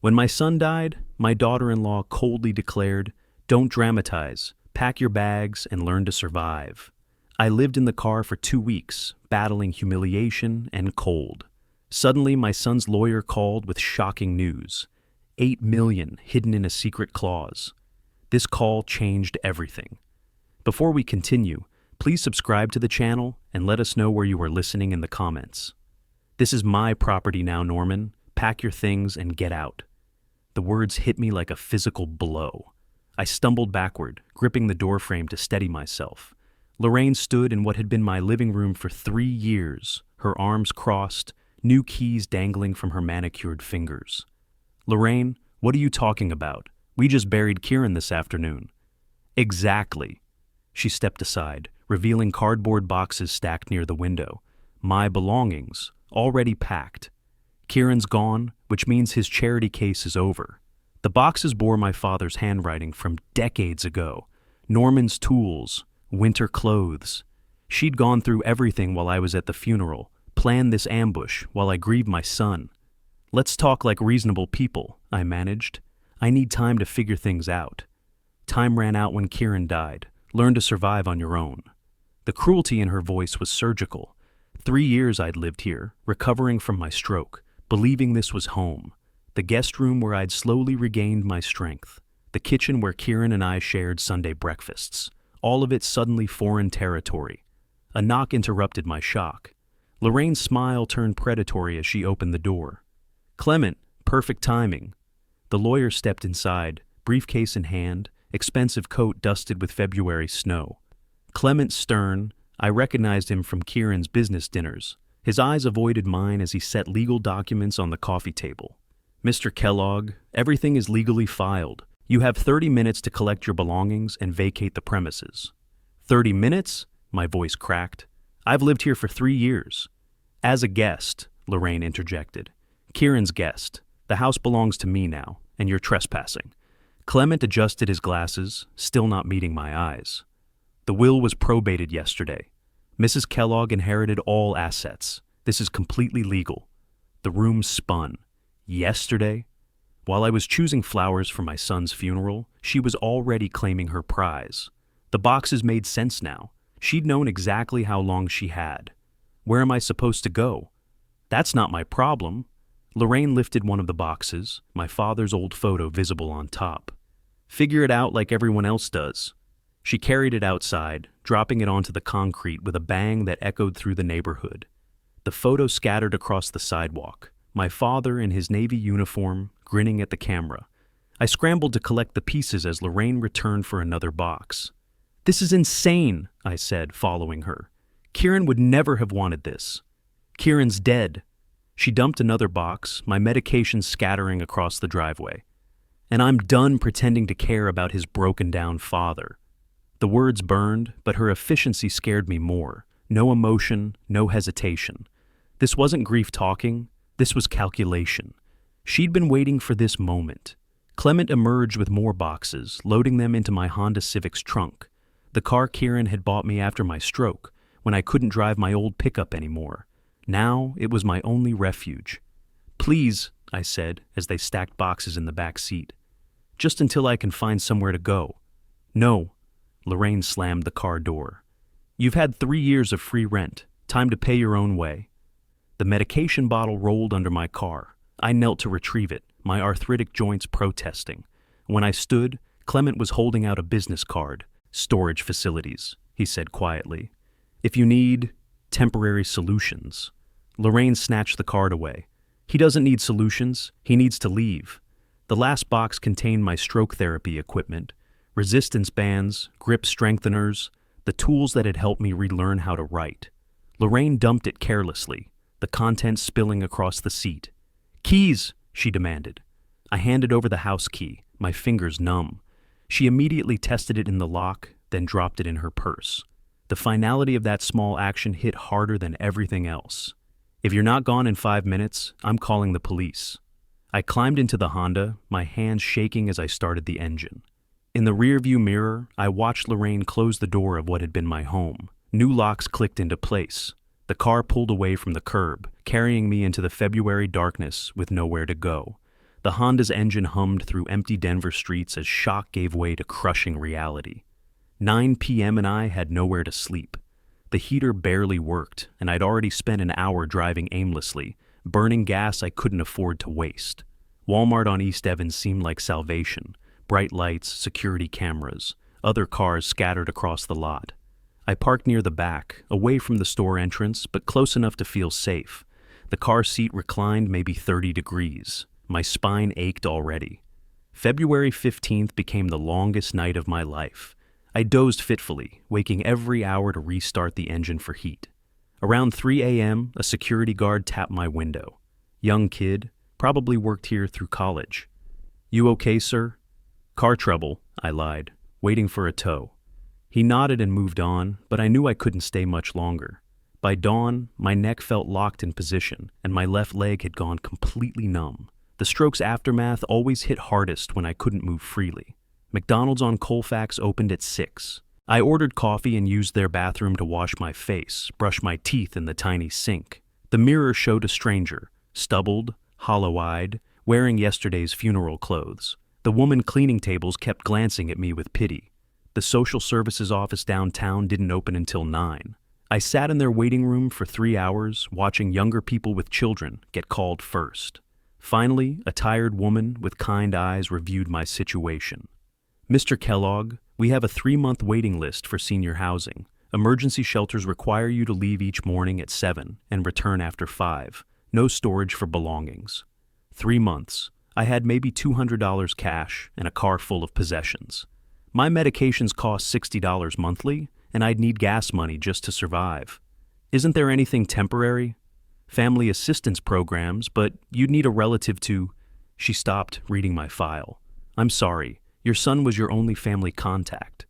When my son died, my daughter-in-law coldly declared, "Don't dramatize, pack your bags and learn to survive." I lived in the car for 2 weeks, battling humiliation and cold. Suddenly, my son's lawyer called with shocking news. 8 million hidden in a secret clause. This call changed everything. Before we continue, please subscribe to the channel and let us know where you are listening in the comments. This is my property now, Norman. Pack your things and get out. The words hit me like a physical blow. I stumbled backward, gripping the doorframe to steady myself. Lorraine stood in what had been my living room for 3 years, her arms crossed, new keys dangling from her manicured fingers. "Lorraine, what are you talking about? We just buried Kieran this afternoon." "Exactly." She stepped aside, revealing cardboard boxes stacked near the window. My belongings, already packed. Kieran's gone, which means his charity case is over. The boxes bore my father's handwriting from decades ago. Norman's tools, winter clothes. She'd gone through everything while I was at the funeral, planned this ambush while I grieved my son. "Let's talk like reasonable people," I managed. "I need time to figure things out." "Time ran out when Kieran died. Learn to survive on your own." The cruelty in her voice was surgical. 3 years I'd lived here, recovering from my stroke, believing this was home. The guest room where I'd slowly regained my strength. The kitchen where Kieran and I shared Sunday breakfasts. All of it suddenly foreign territory. A knock interrupted my shock. Lorraine's smile turned predatory as she opened the door. "Clement, perfect timing." The lawyer stepped inside, briefcase in hand, expensive coat dusted with February snow. Clement stern, I recognized him from Kieran's business dinners. His eyes avoided mine as he set legal documents on the coffee table. "Mr. Kellogg, everything is legally filed. You have 30 minutes to collect your belongings and vacate the premises." 30 minutes? My voice cracked. "I've lived here for 3 years. "As a guest," Lorraine interjected. "Kieran's guest. The house belongs to me now, and you're trespassing." Clement adjusted his glasses, still not meeting my eyes. "The will was probated yesterday. Mrs. Kellogg inherited all assets. This is completely legal." The room spun. Yesterday? While I was choosing flowers for my son's funeral, she was already claiming her prize. The boxes made sense now. She'd known exactly how long she had. Where am I supposed to go? "That's not my problem." Lorraine lifted one of the boxes, my father's old photo visible on top. "Figure it out like everyone else does." She carried it outside, dropping it onto the concrete with a bang that echoed through the neighborhood. The photo scattered across the sidewalk. My father in his Navy uniform, grinning at the camera. I scrambled to collect the pieces as Lorraine returned for another box. "This is insane," I said, following her. "Kieran would never have wanted this." "Kieran's dead." She dumped another box, my medication scattering across the driveway. "And I'm done pretending to care about his broken-down father." The words burned, but her efficiency scared me more. No emotion, no hesitation. This wasn't grief talking, this was calculation. She'd been waiting for this moment. Clement emerged with more boxes, loading them into my Honda Civic's trunk. The car Kieran had bought me after my stroke, when I couldn't drive my old pickup anymore. Now it was my only refuge. "Please," I said, as they stacked boxes in the back seat. "Just until I can find somewhere to go." "No." Lorraine slammed the car door. "You've had 3 years of free rent. Time to pay your own way." The medication bottle rolled under my car. I knelt to retrieve it, my arthritic joints protesting. When I stood, Clement was holding out a business card. "Storage facilities," he said quietly. "If you need temporary solutions." Lorraine snatched the card away. "He doesn't need solutions. He needs to leave." The last box contained my stroke therapy equipment, resistance bands, grip strengtheners, the tools that had helped me relearn how to write. Lorraine dumped it carelessly, the contents spilling across the seat. "Keys," she demanded. I handed over the house key, my fingers numb. She immediately tested it in the lock, then dropped it in her purse. The finality of that small action hit harder than everything else. "If you're not gone in 5 minutes, I'm calling the police." I climbed into the Honda, my hands shaking as I started the engine. In the rearview mirror, I watched Lorraine close the door of what had been my home. New locks clicked into place. The car pulled away from the curb, carrying me into the February darkness with nowhere to go. The Honda's engine hummed through empty Denver streets as shock gave way to crushing reality. 9 p.m. and I had nowhere to sleep. The heater barely worked, and I'd already spent an hour driving aimlessly, burning gas I couldn't afford to waste. Walmart on East Evans seemed like salvation. Bright lights, security cameras, other cars scattered across the lot. I parked near the back, away from the store entrance, but close enough to feel safe. The car seat reclined maybe 30 degrees. My spine ached already. February 15th became the longest night of my life. I dozed fitfully, waking every hour to restart the engine for heat. Around 3 a.m., a security guard tapped my window. Young kid, probably worked here through college. "You okay, sir?" "Car trouble," I lied, waiting for a tow. He nodded and moved on, but I knew I couldn't stay much longer. By dawn, my neck felt locked in position, and my left leg had gone completely numb. The stroke's aftermath always hit hardest when I couldn't move freely. McDonald's on Colfax opened at 6. I ordered coffee and used their bathroom to wash my face, brush my teeth in the tiny sink. The mirror showed a stranger, stubbled, hollow-eyed, wearing yesterday's funeral clothes. The woman cleaning tables kept glancing at me with pity. The social services office downtown didn't open until 9. I sat in their waiting room for 3 hours, watching younger people with children get called first. Finally, a tired woman with kind eyes reviewed my situation. "Mr. Kellogg, we have a 3-month waiting list for senior housing. Emergency shelters require you to leave each morning at 7 and return after 5. No storage for belongings." 3 months. I had maybe $200 cash and a car full of possessions. My medications cost $60 monthly, and I'd need gas money just to survive. "Isn't there anything temporary?" "Family assistance programs, but you'd need a relative to—" She stopped, reading my file. "I'm sorry. Your son was your only family contact."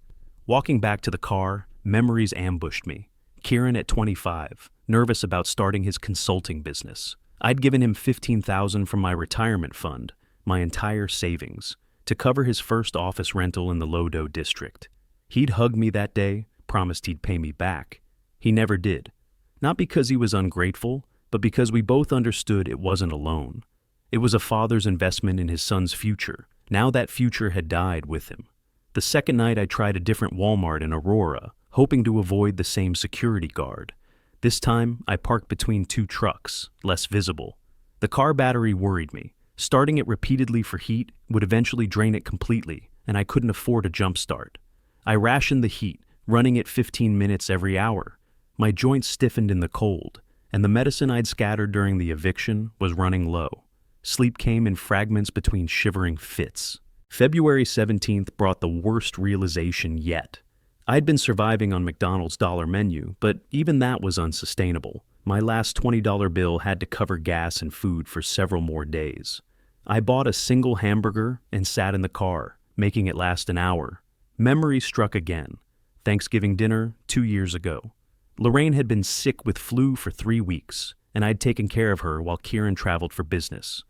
Walking back to the car, memories ambushed me. Kieran at 25, nervous about starting his consulting business. I'd given him $15,000 from my retirement fund, my entire savings, to cover his first office rental in the Lodo district. He'd hugged me that day, promised he'd pay me back. He never did. Not because he was ungrateful, but because we both understood it wasn't a loan. It was a father's investment in his son's future. Now that future had died with him. The second night I tried a different Walmart in Aurora, hoping to avoid the same security guard. This time, I parked between 2 trucks, less visible. The car battery worried me. Starting it repeatedly for heat would eventually drain it completely, and I couldn't afford a jump start. I rationed the heat, running it 15 minutes every hour. My joints stiffened in the cold, and the medicine I'd scattered during the eviction was running low. Sleep came in fragments between shivering fits. February 17th brought the worst realization yet. I'd been surviving on McDonald's dollar menu, but even that was unsustainable. My last $20 bill had to cover gas and food for several more days. I bought a single hamburger and sat in the car, making it last an hour. Memory struck again. Thanksgiving dinner 2 years ago. Lorraine had been sick with flu for 3 weeks, and I'd taken care of her while Kieran traveled for business.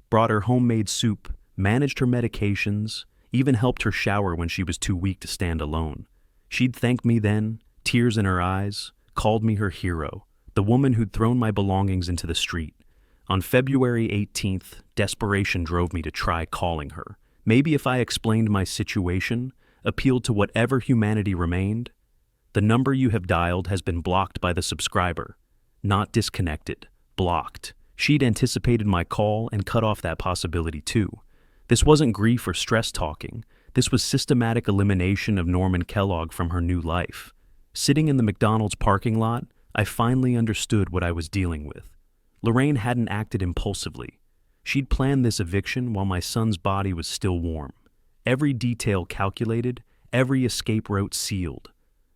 Brought her homemade soup, managed her medications, even helped her shower when she was too weak to stand alone. She'd thanked me then, tears in her eyes, called me her hero, the woman who'd thrown my belongings into the street. On February 18th, desperation drove me to try calling her. Maybe if I explained my situation, appealed to whatever humanity remained. "The number you have dialed has been blocked by the subscriber." Not disconnected, blocked. She'd anticipated my call and cut off that possibility too. This wasn't grief or stress talking. This was systematic elimination of Norman Kellogg from her new life. Sitting in the McDonald's parking lot, I finally understood what I was dealing with. Lorraine hadn't acted impulsively. She'd planned this eviction while my son's body was still warm. Every detail calculated, every escape route sealed.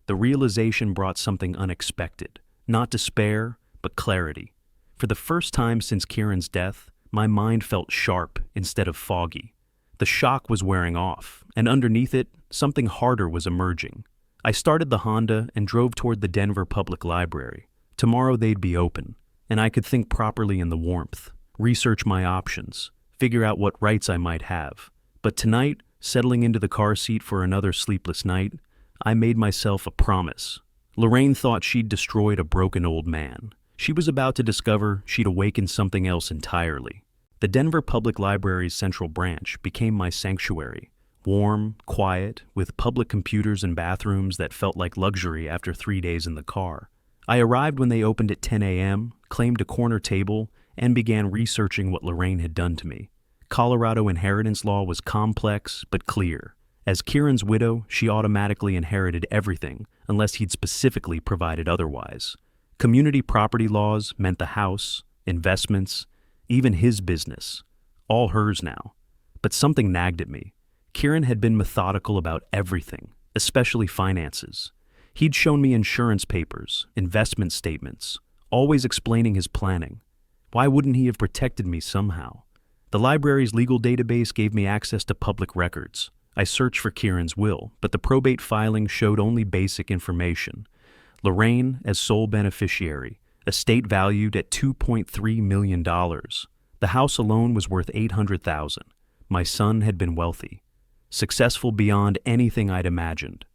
The realization brought something unexpected. Not despair, but clarity. For the first time since Kieran's death, my mind felt sharp instead of foggy. The shock was wearing off, and underneath it, something harder was emerging. I started the Honda and drove toward the Denver Public Library. Tomorrow they'd be open, and I could think properly in the warmth, research my options, figure out what rights I might have. But tonight, settling into the car seat for another sleepless night, I made myself a promise. Lorraine thought she'd destroyed a broken old man. She was about to discover she'd awakened something else entirely. The Denver Public Library's Central Branch became my sanctuary. Warm, quiet, with public computers and bathrooms that felt like luxury after 3 days in the car. I arrived when they opened at 10 a.m., claimed a corner table, and began researching what Lorraine had done to me. Colorado inheritance law was complex but clear. As Kieran's widow, she automatically inherited everything unless he'd specifically provided otherwise. Community property laws meant the house, investments, even his business, all hers now. But something nagged at me. Kieran had been methodical about everything, especially finances. He'd shown me insurance papers, investment statements, always explaining his planning. Why wouldn't he have protected me somehow? The library's legal database gave me access to public records. I searched for Kieran's will, but the probate filing showed only basic information. Lorraine as sole beneficiary, estate valued at $2.3 million. The house alone was worth $800,000. My son had been wealthy, successful beyond anything I'd imagined.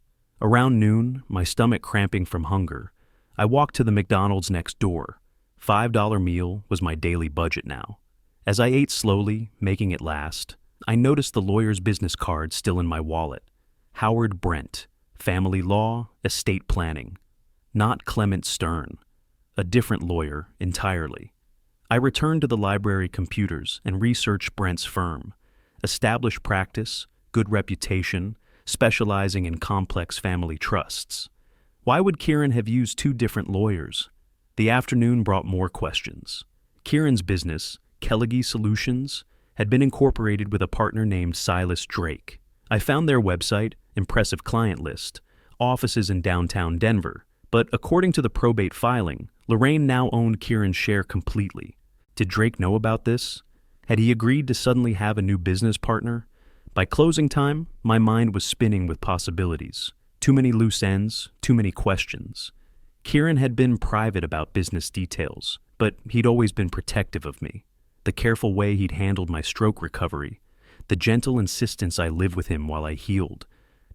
Around noon, my stomach cramping from hunger, I walked to the McDonald's next door. $5 meal was my daily budget now. As I ate slowly, making it last, I noticed the lawyer's business card still in my wallet. Howard Brent, family law, estate planning. Not Clement Stern. A different lawyer entirely. I returned to the library computers and researched Brent's firm. Established practice, good reputation, specializing in complex family trusts. Why would Kieran have used 2 different lawyers? The afternoon brought more questions. Kieran's business, Kellige Solutions, had been incorporated with a partner named Silas Drake. I found their website, impressive client list, offices in downtown Denver, but according to the probate filing, Lorraine now owned Kieran's share completely. Did Drake know about this? Had he agreed to suddenly have a new business partner? By closing time, my mind was spinning with possibilities. Too many loose ends, too many questions. Kieran had been private about business details, but he'd always been protective of me. The careful way he'd handled my stroke recovery, the gentle insistence I lived with him while I healed,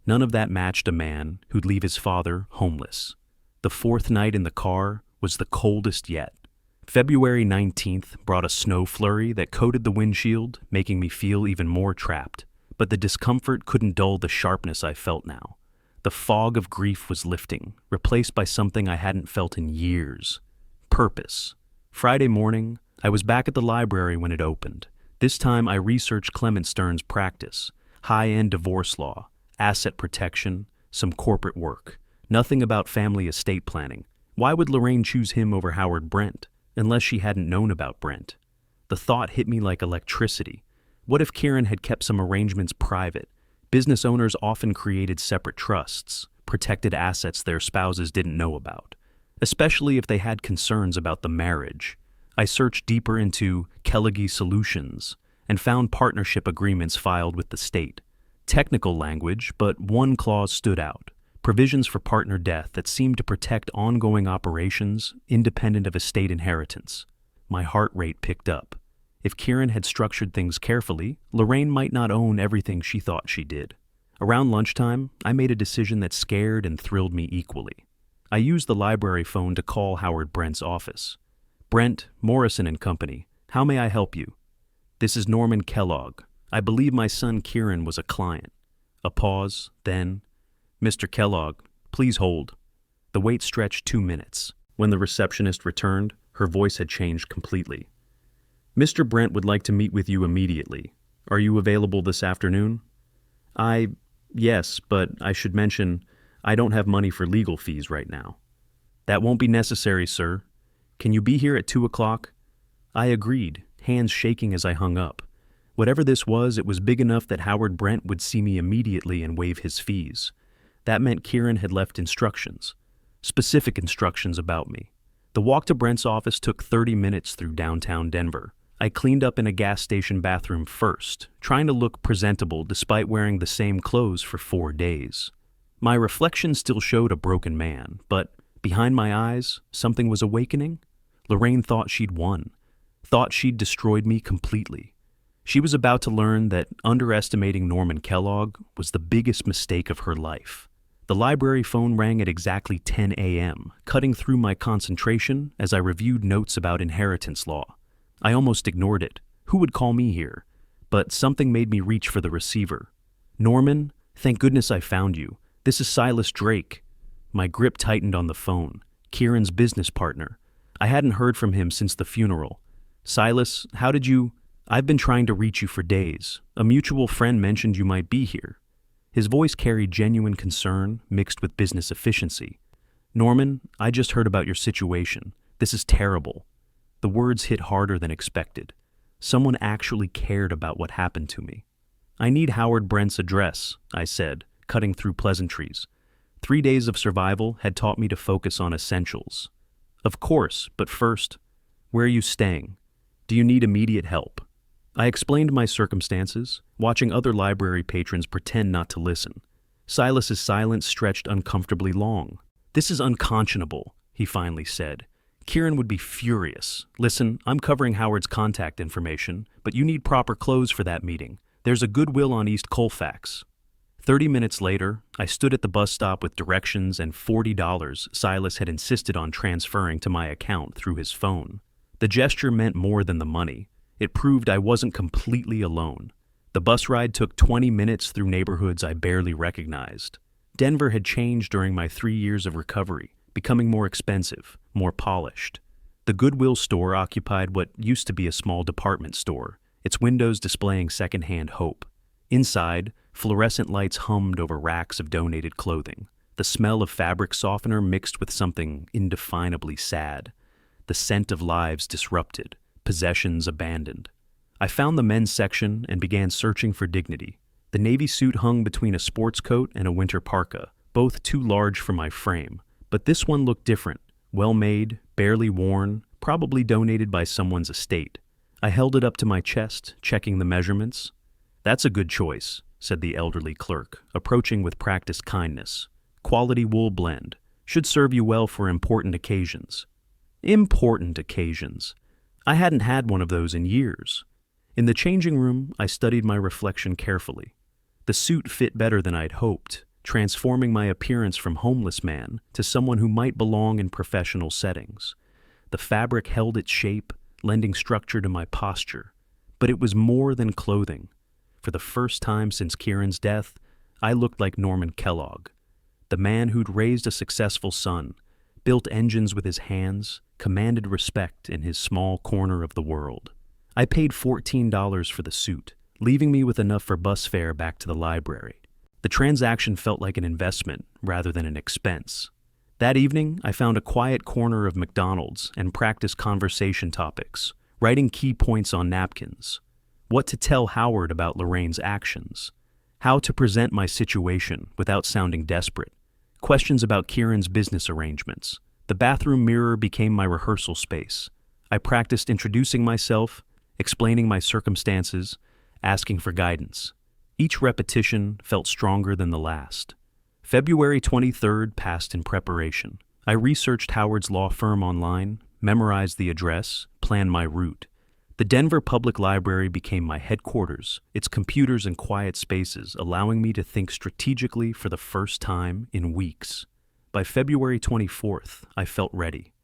none of that matched a man who'd leave his father homeless. The 4th night in the car was the coldest yet. February 19th brought a snow flurry that coated the windshield, making me feel even more trapped. But the discomfort couldn't dull the sharpness I felt now. The fog of grief was lifting, replaced by something I hadn't felt in years. Purpose. Friday morning, I was back at the library when it opened. This time I researched Clement Stern's practice, high-end divorce law, asset protection, some corporate work. Nothing about family estate planning. Why would Lorraine choose him over Howard Brent, unless she hadn't known about Brent? The thought hit me like electricity. What if Kieran had kept some arrangements private? Business owners often created separate trusts, protected assets their spouses didn't know about, especially if they had concerns about the marriage. I searched deeper into Kellige Solutions and found partnership agreements filed with the state. Technical language, but one clause stood out. Provisions for partner death that seemed to protect ongoing operations independent of estate inheritance. My heart rate picked up. If Kieran had structured things carefully, Lorraine might not own everything she thought she did. Around lunchtime, I made a decision that scared and thrilled me equally. I used the library phone to call Howard Brent's office. Brent, Morrison and Company, how may I help you? This is Norman Kellogg. I believe my son Kieran was a client. A pause, then, Mr. Kellogg, please hold. The wait stretched 2 minutes. When the receptionist returned, her voice had changed completely. Mr. Brent would like to meet with you immediately. Are you available this afternoon? Yes, but I should mention, I don't have money for legal fees right now. That won't be necessary, sir. Can you be here at 2 o'clock? I agreed, hands shaking as I hung up. Whatever this was, it was big enough that Howard Brent would see me immediately and waive his fees. That meant Kieran had left instructions, specific instructions about me. The walk to Brent's office took 30 minutes through downtown Denver. I cleaned up in a gas station bathroom first, trying to look presentable despite wearing the same clothes for 4 days. My reflection still showed a broken man, but behind my eyes, something was awakening. Lorraine thought she'd won, thought she'd destroyed me completely. She was about to learn that underestimating Norman Kellogg was the biggest mistake of her life. The library phone rang at exactly 10 a.m., cutting through my concentration as I reviewed notes about inheritance law. I almost ignored it. Who would call me here? But something made me reach for the receiver. Norman, thank goodness I found you. This is Silas Drake. My grip tightened on the phone. Kieran's business partner. I hadn't heard from him since the funeral. Silas, how did you... I've been trying to reach you for days. A mutual friend mentioned you might be here. His voice carried genuine concern mixed with business efficiency. Norman, I just heard about your situation. This is terrible. The words hit harder than expected. Someone actually cared about what happened to me. I need Howard Brent's address, I said, cutting through pleasantries. 3 days of survival had taught me to focus on essentials. Of course, but first, where are you staying? Do you need immediate help? I explained my circumstances, watching other library patrons pretend not to listen. Silas's silence stretched uncomfortably long. This is unconscionable, he finally said. Kieran would be furious. Listen, I'm covering Howard's contact information, but you need proper clothes for that meeting. There's a Goodwill on East Colfax. 30 minutes later, I stood at the bus stop with directions and $40 Silas had insisted on transferring to my account through his phone. The gesture meant more than the money. It proved I wasn't completely alone. The bus ride took 20 minutes through neighborhoods I barely recognized. Denver had changed during my 3 years of recovery, becoming more expensive, more polished. The Goodwill store occupied what used to be a small department store, its windows displaying secondhand hope. Inside, fluorescent lights hummed over racks of donated clothing. The smell of fabric softener mixed with something indefinably sad. The scent of lives disrupted, possessions abandoned. I found the men's section and began searching for dignity. The navy suit hung between a sports coat and a winter parka, both too large for my frame. But this one looked different, well-made, barely worn, probably donated by someone's estate. I held it up to my chest, checking the measurements. That's a good choice, said the elderly clerk, approaching with practiced kindness. Quality wool blend. Should serve you well for important occasions. Important occasions. I hadn't had one of those in years. In the changing room, I studied my reflection carefully. The suit fit better than I'd hoped, transforming my appearance from homeless man to someone who might belong in professional settings. The fabric held its shape, lending structure to my posture. But it was more than clothing. For the first time since Kieran's death, I looked like Norman Kellogg, the man who'd raised a successful son, built engines with his hands, commanded respect in his small corner of the world. I paid $14 for the suit, leaving me with enough for bus fare back to the library. The transaction felt like an investment rather than an expense. That evening, I found a quiet corner of McDonald's and practiced conversation topics, writing key points on napkins. What to tell Howard about Lorraine's actions. How to present my situation without sounding desperate. Questions about Kieran's business arrangements. The bathroom mirror became my rehearsal space. I practiced introducing myself, explaining my circumstances, asking for guidance. Each repetition felt stronger than the last. February 23rd passed in preparation. I researched Howard's law firm online, memorized the address, planned my route. The Denver Public Library became my headquarters, its computers and quiet spaces allowing me to think strategically for the first time in weeks. By February 24th, I felt ready.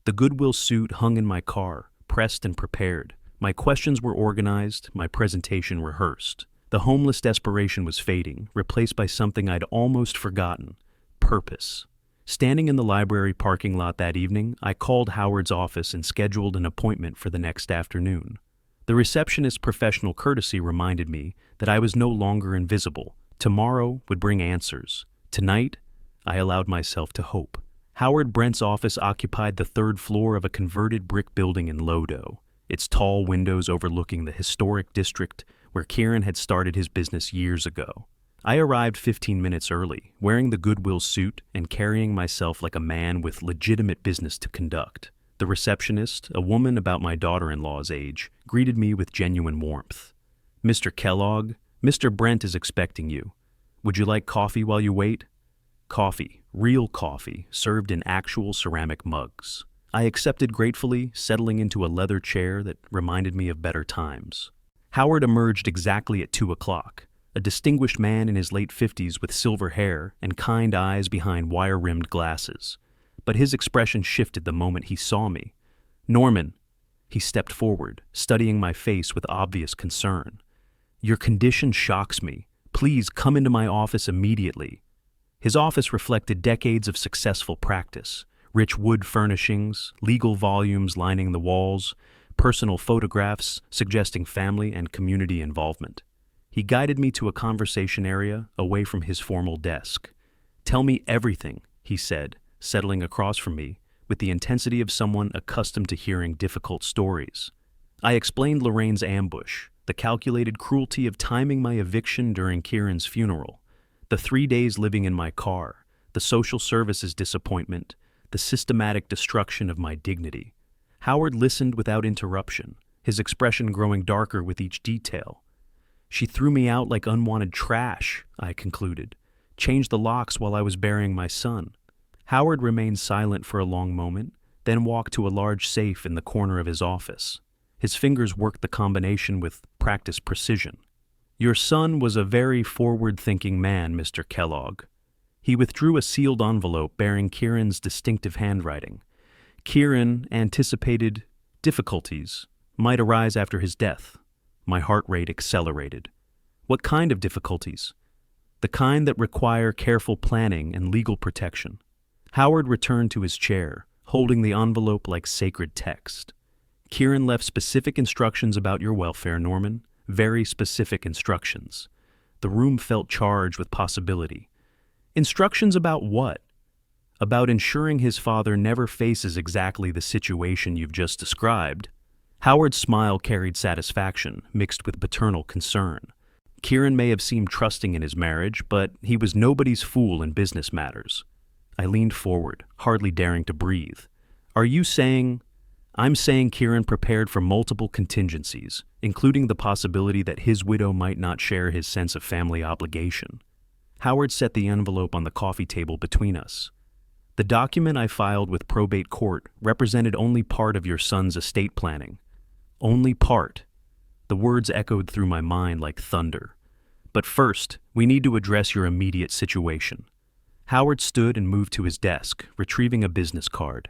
The Goodwill suit hung in my car, pressed and prepared. My questions were organized, my presentation rehearsed. The homeless desperation was fading, replaced by something I'd almost forgotten: purpose. Standing in the library parking lot that evening, I called Howard's office and scheduled an appointment for the next afternoon. The receptionist's professional courtesy reminded me that I was no longer invisible. Tomorrow would bring answers. Tonight, I allowed myself to hope. Howard Brent's office occupied the 3rd floor of a converted brick building in Lodo, its tall windows overlooking the historic district where Kieran had started his business years ago. I arrived 15 minutes early, wearing the Goodwill suit and carrying myself like a man with legitimate business to conduct. The receptionist, a woman about my daughter-in-law's age, greeted me with genuine warmth. "Mr. Kellogg, Mr. Brent is expecting you. Would you like coffee while you wait?" Coffee, real coffee, served in actual ceramic mugs. I accepted gratefully, settling into a leather chair that reminded me of better times. Howard emerged exactly at 2 o'clock. A distinguished man in his late 50s with silver hair and kind eyes behind wire-rimmed glasses. But his expression shifted the moment he saw me. "Norman," He stepped forward, studying my face with obvious concern. "Your condition shocks me. Please come into my office immediately." His office reflected decades of successful practice: rich wood furnishings, legal volumes lining the walls, personal photographs suggesting family and community involvement. He guided me to a conversation area away from his formal desk. "Tell me everything," he said, settling across from me with the intensity of someone accustomed to hearing difficult stories. I explained Lorraine's ambush, the calculated cruelty of timing my eviction during Kieran's funeral, the 3 days living in my car, the social services disappointment, the systematic destruction of my dignity. Howard listened without interruption, his expression growing darker with each detail. "She threw me out like unwanted trash," I concluded. "Changed the locks while I was burying my son." Howard remained silent for a long moment, then walked to a large safe in the corner of his office. His fingers worked the combination with practiced precision. "Your son was a very forward-thinking man, Mr. Kellogg." He withdrew a sealed envelope bearing Kieran's distinctive handwriting. Kieran anticipated difficulties might arise after his death. My heart rate accelerated. What kind of difficulties? The kind that require careful planning and legal protection. Howard returned to his chair, holding the envelope like sacred text. "Kieran left specific instructions about your welfare, Norman. Very specific instructions." The room felt charged with possibility. Instructions about what? About ensuring his father never faces exactly the situation you've just described. Howard's smile carried satisfaction, mixed with paternal concern. Kieran may have seemed trusting in his marriage, but he was nobody's fool in business matters. I leaned forward, hardly daring to breathe. "Are you saying—" "I'm saying Kieran prepared for multiple contingencies, including the possibility that his widow might not share his sense of family obligation." Howard set the envelope on the coffee table between us. "The document I filed with probate court represented only part of your son's estate planning. Only part." The words echoed through my mind like thunder. "But first, we need to address your immediate situation." Howard stood and moved to his desk, retrieving a business card.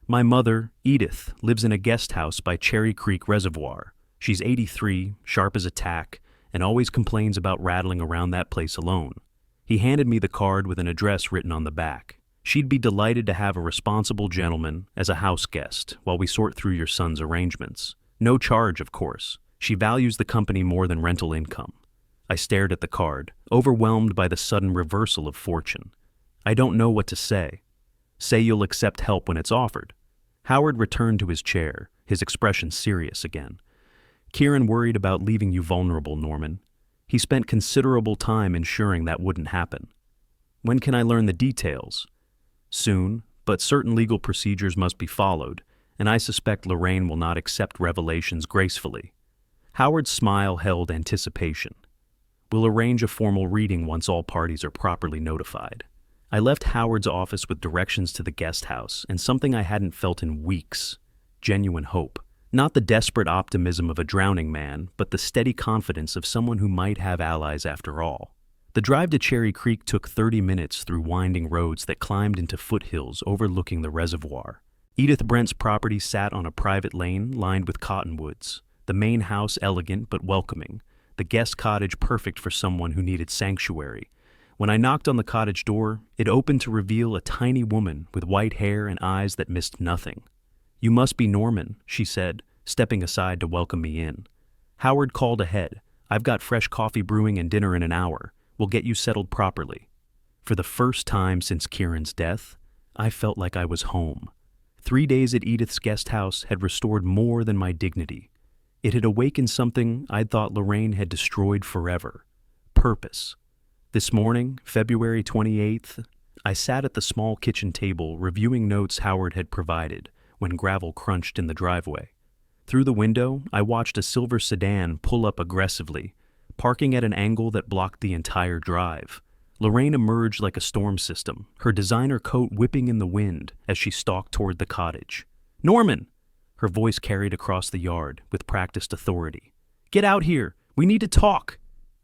"My mother, Edith, lives in a guest house by Cherry Creek Reservoir. She's 83, sharp as a tack, and always complains about rattling around that place alone." He handed me the card with an address written on the back. "She'd be delighted to have a responsible gentleman as a house guest while we sort through your son's arrangements. No charge, of course. She values the company more than rental income." I stared at the card, overwhelmed by the sudden reversal of fortune. I don't know what to say. "Say you'll accept help when it's offered." Howard returned to his chair, his expression serious again. "Kieran worried about leaving you vulnerable, Norman. He spent considerable time ensuring that wouldn't happen." "When can I learn the details?" "Soon, but certain legal procedures must be followed, and I suspect Lorraine will not accept revelations gracefully." Howard's smile held anticipation. "We'll arrange a formal reading once all parties are properly notified." I left Howard's office with directions to the guest house and something I hadn't felt in weeks: genuine hope. Not the desperate optimism of a drowning man, but the steady confidence of someone who might have allies after all. The drive to Cherry Creek took 30 minutes through winding roads that climbed into foothills overlooking the reservoir. Edith Brent's property sat on a private lane lined with cottonwoods, the main house elegant but welcoming, the guest cottage perfect for someone who needed sanctuary. When I knocked on the cottage door, it opened to reveal a tiny woman with white hair and eyes that missed nothing. "You must be Norman," she said, stepping aside to welcome me in. Howard called ahead. "I've got fresh coffee brewing and dinner in an hour. We'll get you settled properly." For the first time since Kieran's death, I felt like I was home. 3 days at Edith's guest house had restored more than my dignity. It had awakened something I'd thought Lorraine had destroyed forever: purpose. This morning, February 28th, I sat at the small kitchen table reviewing notes Howard had provided when gravel crunched in the driveway. Through the window, I watched a silver sedan pull up aggressively, parking at an angle that blocked the entire drive. Lorraine emerged like a storm system, her designer coat whipping in the wind as she stalked toward the cottage. "Norman!" Her voice carried across the yard with practiced authority. "Get out here! We need to talk!"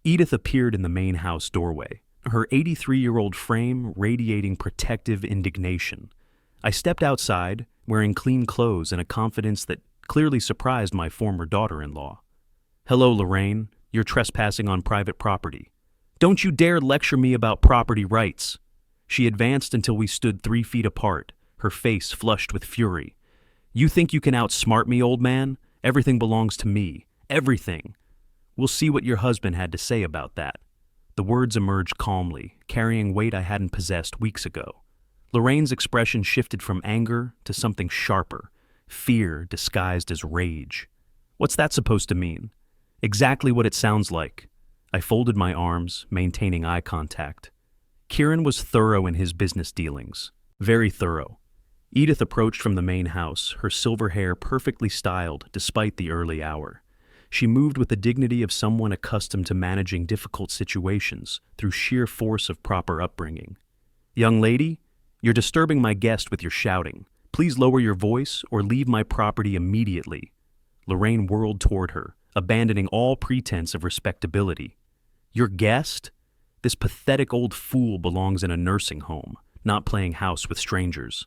Edith appeared in the main house doorway, her 83-year-old frame radiating protective indignation. I stepped outside, wearing clean clothes and a confidence that clearly surprised my former daughter-in-law. "Hello, Lorraine. You're trespassing on private property. Don't you dare lecture me about property rights." She advanced until we stood 3 feet apart, her face flushed with fury. "You think you can outsmart me, old man? Everything belongs to me. Everything. We'll see what your husband had to say about that." The words emerged calmly, carrying weight I hadn't possessed weeks ago. Lorraine's expression shifted from anger to something sharper, fear disguised as rage. "What's that supposed to mean?" "Exactly what it sounds like." I folded my arms, maintaining eye contact. Kieran was thorough in his business dealings. Very thorough. Edith approached from the main house, her silver hair perfectly styled despite the early hour. She moved with the dignity of someone accustomed to managing difficult situations through sheer force of proper upbringing. "Young lady, you're disturbing my guest with your shouting. Please lower your voice or leave my property immediately." Lorraine whirled toward her, abandoning all pretense of respectability. "Your guest? This pathetic old fool belongs in a nursing home, not playing house with strangers."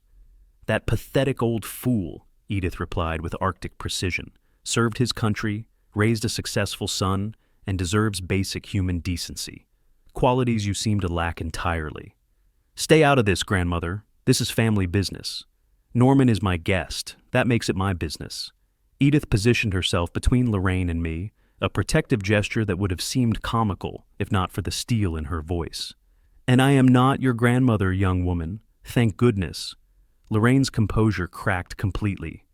"That pathetic old fool," Edith replied with Arctic precision, "served his country, raised a successful son, and deserves basic human decency. Qualities you seem to lack entirely." "Stay out of this, grandmother. This is family business. Norman is my guest. That makes it my business." Edith positioned herself between Lorraine and me, a protective gesture that would have seemed comical if not for the steel in her voice. "And I am not your grandmother, young woman. Thank goodness." Lorraine's composure cracked completely.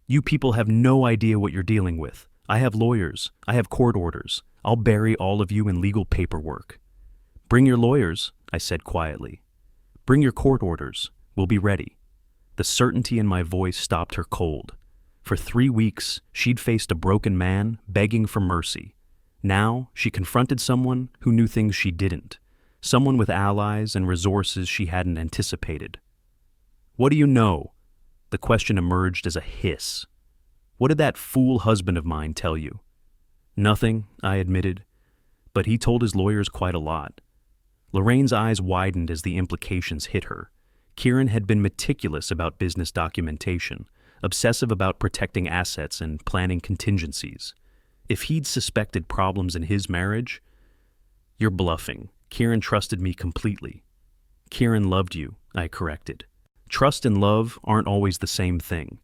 "You people have no idea what you're dealing with. I have lawyers. I have court orders. I'll bury all of you in legal paperwork." "Bring your lawyers," I said quietly. "Bring your court orders. We'll be ready." The certainty in my voice stopped her cold. For 3 weeks, she'd faced a broken man begging for mercy. Now, she confronted someone who knew things she didn't, someone with allies and resources she hadn't anticipated. "What do you know?" The question emerged as a hiss. "What did that fool husband of mine tell you?" "Nothing," I admitted, but he told his lawyers quite a lot. Lorraine's eyes widened as the implications hit her. Kieran had been meticulous about business documentation, obsessive about protecting assets and planning contingencies. If he'd suspected problems in his marriage— "You're bluffing. Kieran trusted me completely." "Kieran loved you," I corrected. "Trust and love aren't always the same thing."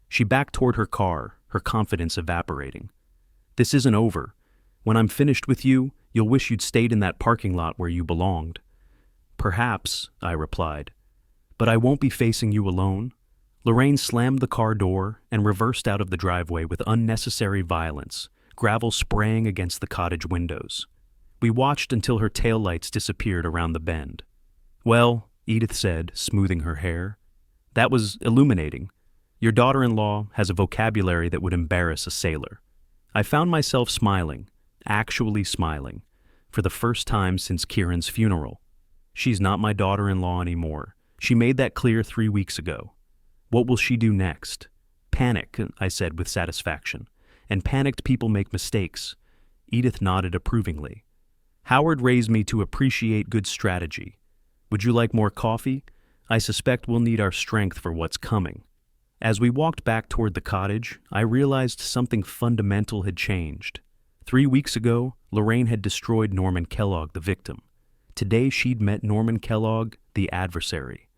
She backed toward her car, her confidence evaporating. "This isn't over. When I'm finished with you, you'll wish you'd stayed in that parking lot where you belonged." "Perhaps," I replied. "But I won't be facing you alone." Lorraine slammed the car door and reversed out of the driveway with unnecessary violence, gravel spraying against the cottage windows. We watched until her taillights disappeared around the bend. "Well," Edith said, smoothing her hair, "that was illuminating. Your daughter-in-law has a vocabulary that would embarrass a sailor." I found myself smiling, actually smiling, for the first time since Kieran's funeral. She's not my daughter-in-law anymore. She made that clear 3 weeks ago. What will she do next? "Panic," I said with satisfaction. "And panicked people make mistakes." Edith nodded approvingly. "Howard raised me to appreciate good strategy. Would you like more coffee? I suspect we'll need our strength for what's coming." As we walked back toward the cottage, I realized something fundamental had changed. 3 weeks ago, Lorraine had destroyed Norman Kellogg, the victim. Today she'd met Norman Kellogg, the adversary.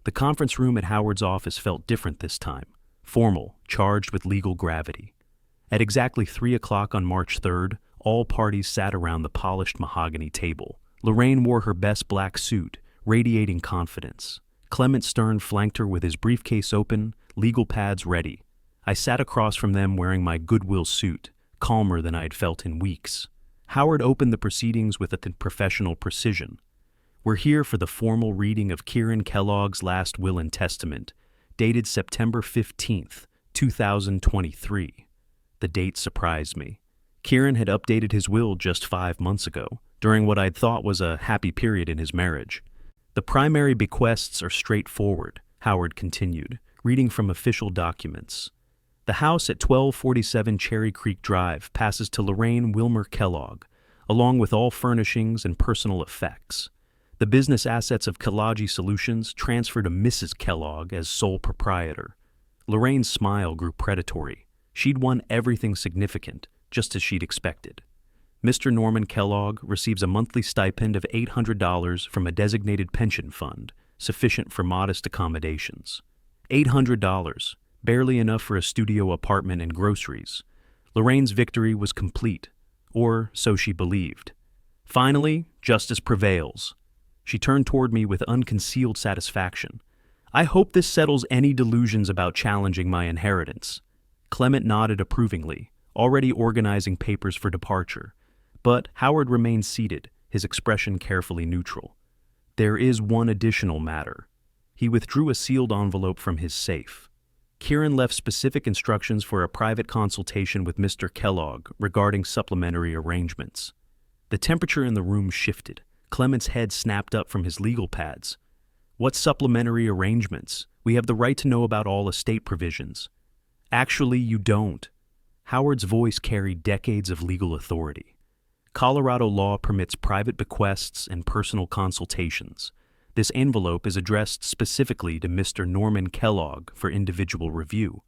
The conference room at Howard's office felt different this time, formal, charged with legal gravity. At exactly 3 o'clock on March 3rd, all parties sat around the polished mahogany table. Lorraine wore her best black suit, radiating confidence. Clement Stern flanked her with his briefcase open, legal pads ready. I sat across from them wearing my Goodwill suit, calmer than I had felt in weeks. Howard opened the proceedings with a professional precision. "We're here for the formal reading of Kieran Kellogg's last will and testament, dated September 15th, 2023. The date surprised me. Kieran had updated his will just 5 months ago, during what I'd thought was a happy period in his marriage. "The primary bequests are straightforward," Howard continued, reading from official documents. "The house at 1247 Cherry Creek Drive passes to Lorraine Wilmer Kellogg, along with all furnishings and personal effects. The business assets of Kellogg Solutions transfer to Mrs. Kellogg as sole proprietor." Lorraine's smile grew predatory. She'd won everything significant, just as she'd expected. Mr. Norman Kellogg receives a monthly stipend of $800 from a designated pension fund, sufficient for modest accommodations. $800, barely enough for a studio apartment and groceries. Lorraine's victory was complete, or so she believed. Finally, justice prevails. She turned toward me with unconcealed satisfaction. I hope this settles any delusions about challenging my inheritance. Clement nodded approvingly, already organizing papers for departure. But Howard remained seated, his expression carefully neutral. There is one additional matter. He withdrew a sealed envelope from his safe. Kieran left specific instructions for a private consultation with Mr. Kellogg regarding supplementary arrangements. The temperature in the room shifted. Clement's head snapped up from his legal pads. What supplementary arrangements? We have the right to know about all estate provisions. Actually, you don't. Howard's voice carried decades of legal authority. Colorado law permits private bequests and personal consultations. This envelope is addressed specifically to Mr. Norman Kellogg for individual review.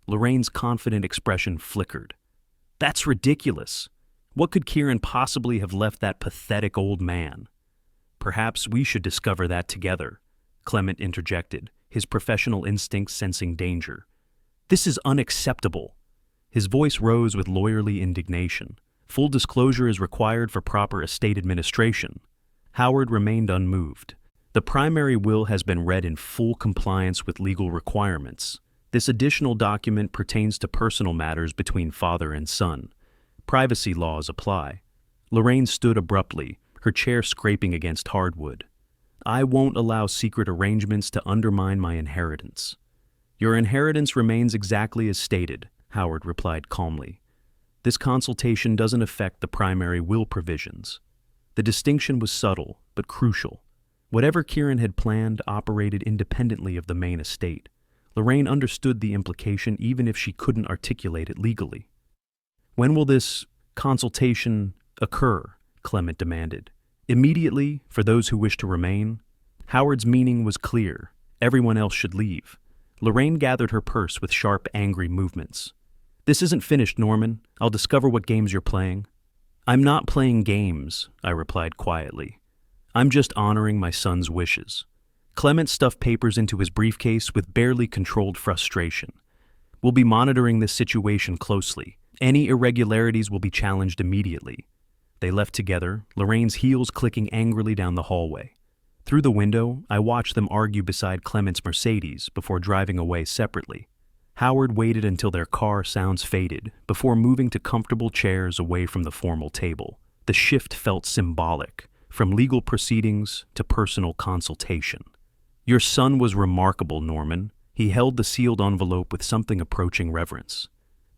Lorraine's confident expression flickered. That's ridiculous. What could Kieran possibly have left that pathetic old man? Perhaps we should discover that together, Clement interjected, his professional instincts sensing danger. This is unacceptable. His voice rose with lawyerly indignation. Full disclosure is required for proper estate administration. Howard remained unmoved. The primary will has been read in full compliance with legal requirements. This additional document pertains to personal matters between father and son. Privacy laws apply. Lorraine stood abruptly, her chair scraping against hardwood. I won't allow secret arrangements to undermine my inheritance. Your inheritance remains exactly as stated, Howard replied calmly. This consultation doesn't affect the primary will provisions. The distinction was subtle, but crucial. Whatever Kieran had planned operated independently of the main estate. Lorraine understood the implication even if she couldn't articulate it legally. When will this consultation occur? Clement demanded. Immediately, for those who wish to remain. Howard's meaning was clear. Everyone else should leave. Lorraine gathered her purse with sharp, angry movements. This isn't finished, Norman. I'll discover what games you're playing. I'm not playing games, I replied quietly. I'm just honoring my son's wishes. Clement stuffed papers into his briefcase with barely controlled frustration. We'll be monitoring this situation closely. Any irregularities will be challenged immediately. They left together, Lorraine's heels clicking angrily down the hallway. Through the window, I watched them argue beside Clement's Mercedes before driving away separately. Howard waited until their car sounds faded before moving to comfortable chairs away from the formal table. The shift felt symbolic, from legal proceedings to personal consultation. Your son was remarkable, Norman. He held the sealed envelope with something approaching reverence.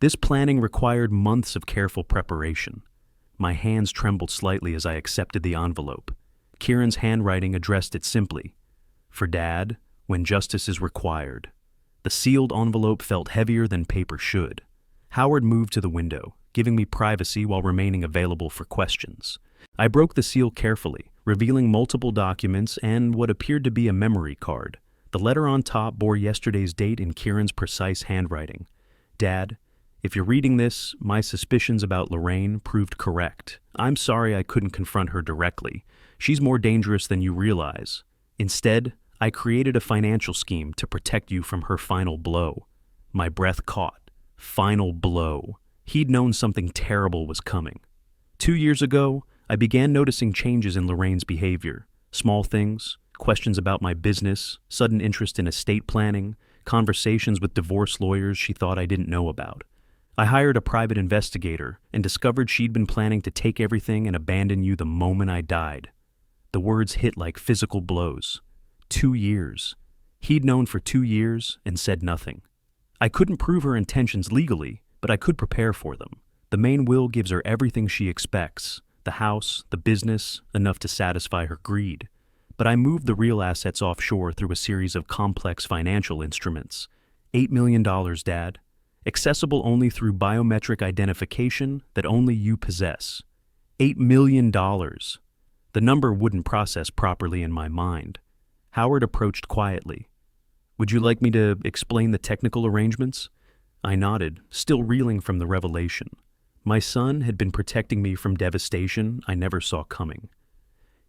This planning required months of careful preparation. My hands trembled slightly as I accepted the envelope. Kieran's handwriting addressed it simply. For Dad, when justice is required. The sealed envelope felt heavier than paper should. Howard moved to the window, giving me privacy while remaining available for questions. I broke the seal carefully, revealing multiple documents and what appeared to be a memory card. The letter on top bore yesterday's date in Kieran's precise handwriting. Dad, if you're reading this, my suspicions about Lorraine proved correct. I'm sorry I couldn't confront her directly. She's more dangerous than you realize. Instead, I created a financial scheme to protect you from her final blow. My breath caught. Final blow. He'd known something terrible was coming. 2 years ago, I began noticing changes in Lorraine's behavior. Small things, questions about my business, sudden interest in estate planning, conversations with divorce lawyers she thought I didn't know about. I hired a private investigator and discovered she'd been planning to take everything and abandon you the moment I died. The words hit like physical blows. 2 years. He'd known for 2 years and said nothing. I couldn't prove her intentions legally, but I could prepare for them. The main will gives her everything she expects. The house, the business, enough to satisfy her greed. But I moved the real assets offshore through a series of complex financial instruments. $8 million, Dad. Accessible only through biometric identification that only you possess. $8 million. The number wouldn't process properly in my mind. Howard approached quietly. Would you like me to explain the technical arrangements? I nodded, still reeling from the revelation. My son had been protecting me from devastation I never saw coming.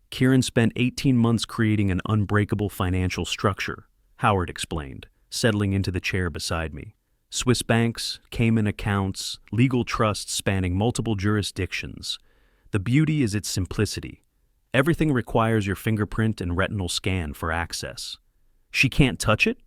Kieran spent 18 months creating an unbreakable financial structure, Howard explained, settling into the chair beside me. Swiss banks, Cayman accounts, legal trusts spanning multiple jurisdictions. The beauty is its simplicity. Everything requires your fingerprint and retinal scan for access. She can't touch it?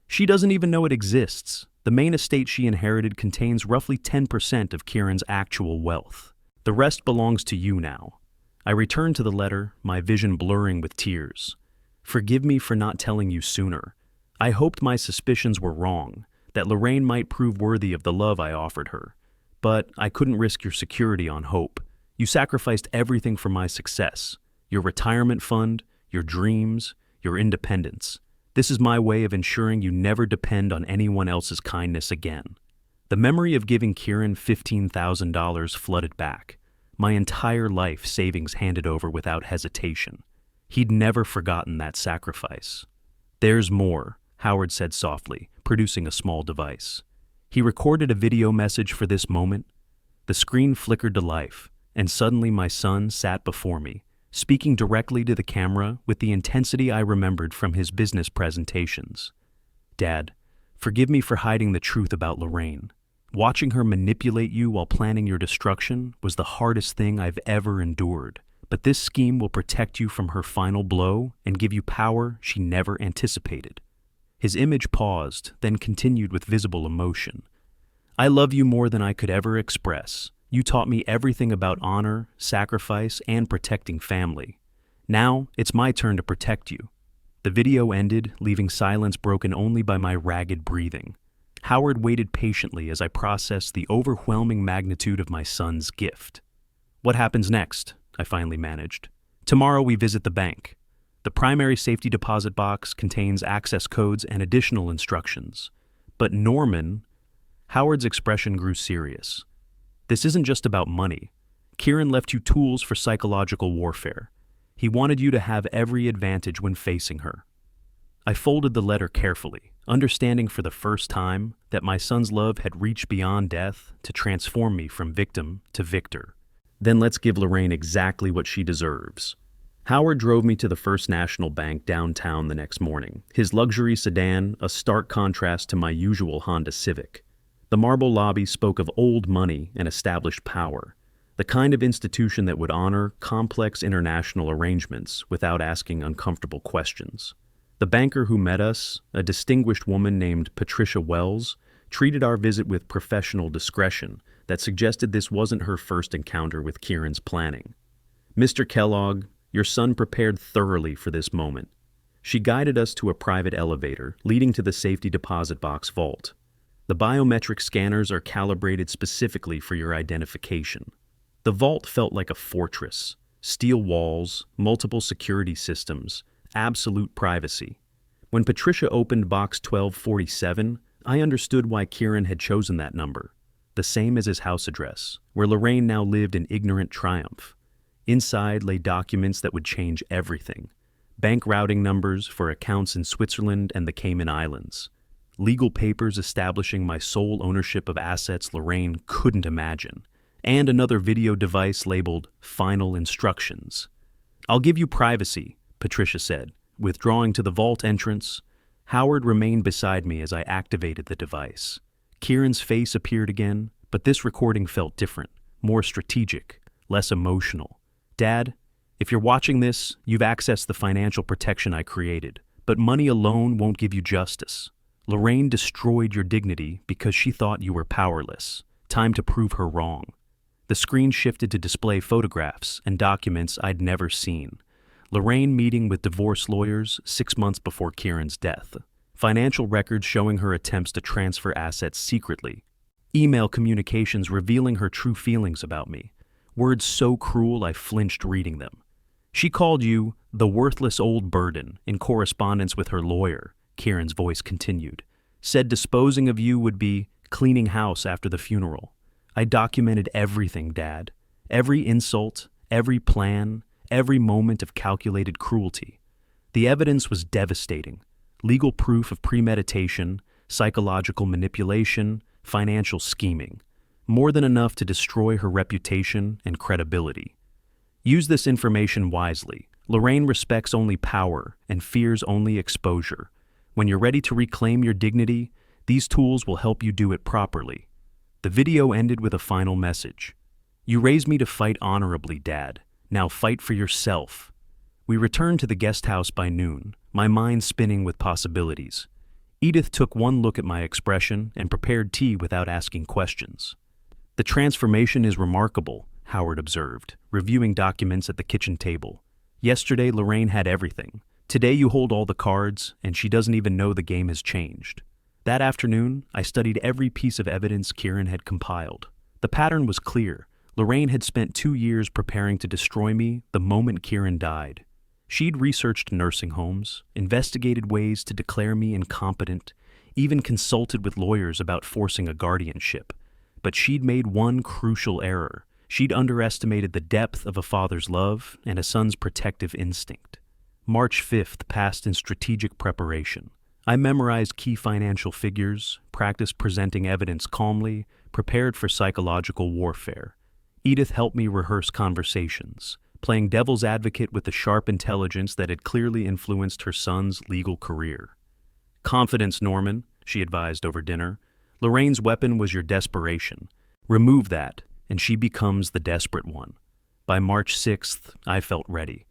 She doesn't even know it exists. The main estate she inherited contains roughly 10% of Kieran's actual wealth. The rest belongs to you now. I returned to the letter, my vision blurring with tears. Forgive me for not telling you sooner. I hoped my suspicions were wrong, that Lorraine might prove worthy of the love I offered her. But I couldn't risk your security on hope. You sacrificed everything for my success. Your retirement fund, your dreams, your independence. This is my way of ensuring you never depend on anyone else's kindness again. The memory of giving Kieran $15,000 flooded back. My entire life savings handed over without hesitation. He'd never forgotten that sacrifice. There's more, Howard said softly, producing a small device. He recorded a video message for this moment. The screen flickered to life, and suddenly my son sat before me, speaking directly to the camera with the intensity I remembered from his business presentations. Dad, forgive me for hiding the truth about Lorraine. Watching her manipulate you while planning your destruction was the hardest thing I've ever endured. But this scheme will protect you from her final blow and give you power she never anticipated. His image paused, then continued with visible emotion. I love you more than I could ever express. You taught me everything about honor, sacrifice, and protecting family. Now, it's my turn to protect you. The video ended, leaving silence broken only by my ragged breathing. Howard waited patiently as I processed the overwhelming magnitude of my son's gift. What happens next? I finally managed. Tomorrow we visit the bank. The primary safety deposit box contains access codes and additional instructions. But Norman, Howard's expression grew serious. This isn't just about money. Kieran left you tools for psychological warfare. He wanted you to have every advantage when facing her. I folded the letter carefully, understanding for the first time that my son's love had reached beyond death to transform me from victim to victor. Then let's give Lorraine exactly what she deserves. Howard drove me to the First National Bank downtown the next morning, his luxury sedan a stark contrast to my usual Honda Civic. The marble lobby spoke of old money and established power, the kind of institution that would honor complex international arrangements without asking uncomfortable questions. The banker who met us, a distinguished woman named Patricia Wells, treated our visit with professional discretion that suggested this wasn't her first encounter with Kieran's planning. Mr. Kellogg, your son prepared thoroughly for this moment. She guided us to a private elevator leading to the safety deposit box vault. The biometric scanners are calibrated specifically for your identification. The vault felt like a fortress. Steel walls, multiple security systems, absolute privacy. When Patricia opened box 1247, I understood why Kieran had chosen that number, the same as his house address, where Lorraine now lived in ignorant triumph. Inside lay documents that would change everything. Bank routing numbers for accounts in Switzerland and the Cayman Islands. Legal papers establishing my sole ownership of assets Lorraine couldn't imagine. And another video device labeled Final Instructions. I'll give you privacy, Patricia said, withdrawing to the vault entrance. Howard remained beside me as I activated the device. Kieran's face appeared again, but this recording felt different, more strategic, less emotional. Dad, if you're watching this, you've accessed the financial protection I created, but money alone won't give you justice. Lorraine destroyed your dignity because she thought you were powerless. Time to prove her wrong. The screen shifted to display photographs and documents I'd never seen. Lorraine meeting with divorce lawyers 6 months before Kieran's death. Financial records showing her attempts to transfer assets secretly. Email communications revealing her true feelings about me. Words so cruel I flinched reading them. She called you the worthless old burden in correspondence with her lawyer, Kieran's voice continued. Said disposing of you would be cleaning house after the funeral. I documented everything, Dad. Every insult, every plan, every moment of calculated cruelty. The evidence was devastating. Legal proof of premeditation, psychological manipulation, financial scheming, more than enough to destroy her reputation and credibility. Use this information wisely. Lorraine respects only power and fears only exposure. When you're ready to reclaim your dignity, these tools will help you do it properly. The video ended with a final message. You raised me to fight honorably, Dad. Now fight for yourself. We returned to the guest house by noon, my mind spinning with possibilities. Edith took one look at my expression and prepared tea without asking questions. The transformation is remarkable, Howard observed, reviewing documents at the kitchen table. Yesterday, Lorraine had everything. Today you hold all the cards, and she doesn't even know the game has changed. That afternoon, I studied every piece of evidence Kieran had compiled. The pattern was clear. Lorraine had spent 2 years preparing to destroy me the moment Kieran died. She'd researched nursing homes, investigated ways to declare me incompetent, even consulted with lawyers about forcing a guardianship. But she'd made one crucial error. She'd underestimated the depth of a father's love and a son's protective instinct. March 5th passed in strategic preparation. I memorized key financial figures, practiced presenting evidence calmly, prepared for psychological warfare. Edith helped me rehearse conversations, playing devil's advocate with the sharp intelligence that had clearly influenced her son's legal career. Confidence, Norman, she advised over dinner. Lorraine's weapon was your desperation. Remove that, and she becomes the desperate one. By March 6th, I felt ready.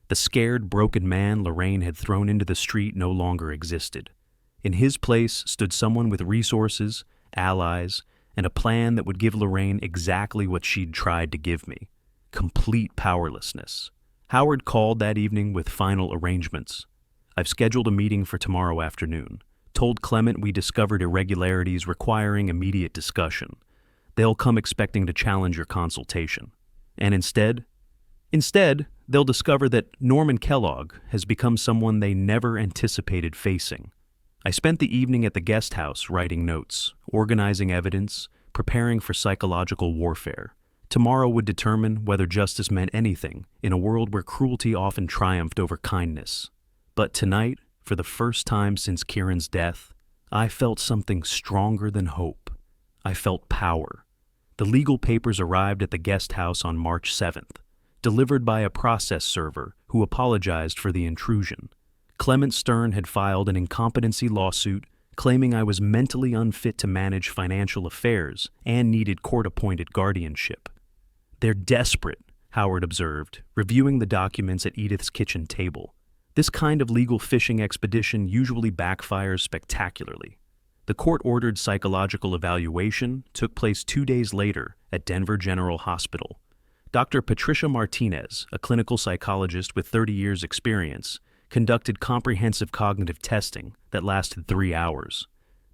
The scared, broken man Lorraine had thrown into the street no longer existed. In his place stood someone with resources, allies, and a plan that would give Lorraine exactly what she'd tried to give me: complete powerlessness. Howard called that evening with final arrangements. I've scheduled a meeting for tomorrow afternoon. Told Clement we discovered irregularities requiring immediate discussion. They'll come expecting to challenge your consultation. And instead, they'll discover that Norman Kellogg has become someone they never anticipated facing. I spent the evening at the guest house writing notes, organizing evidence, preparing for psychological warfare. Tomorrow would determine whether justice meant anything in a world where cruelty often triumphed over kindness. But tonight, for the first time since Kieran's death, I felt something stronger than hope. I felt power. The legal papers arrived at the guest house on March 7th, delivered by a process server who apologized for the intrusion. Clement Stern had filed an incompetency lawsuit claiming I was mentally unfit to manage financial affairs and needed court-appointed guardianship. They're desperate, Howard observed, reviewing the documents at Edith's kitchen table. This kind of legal fishing expedition usually backfires spectacularly. The court-ordered psychological evaluation took place 2 days later at Denver General Hospital. Dr. Patricia Martinez, a clinical psychologist with 30 years' experience, conducted comprehensive cognitive testing that lasted 3 hours.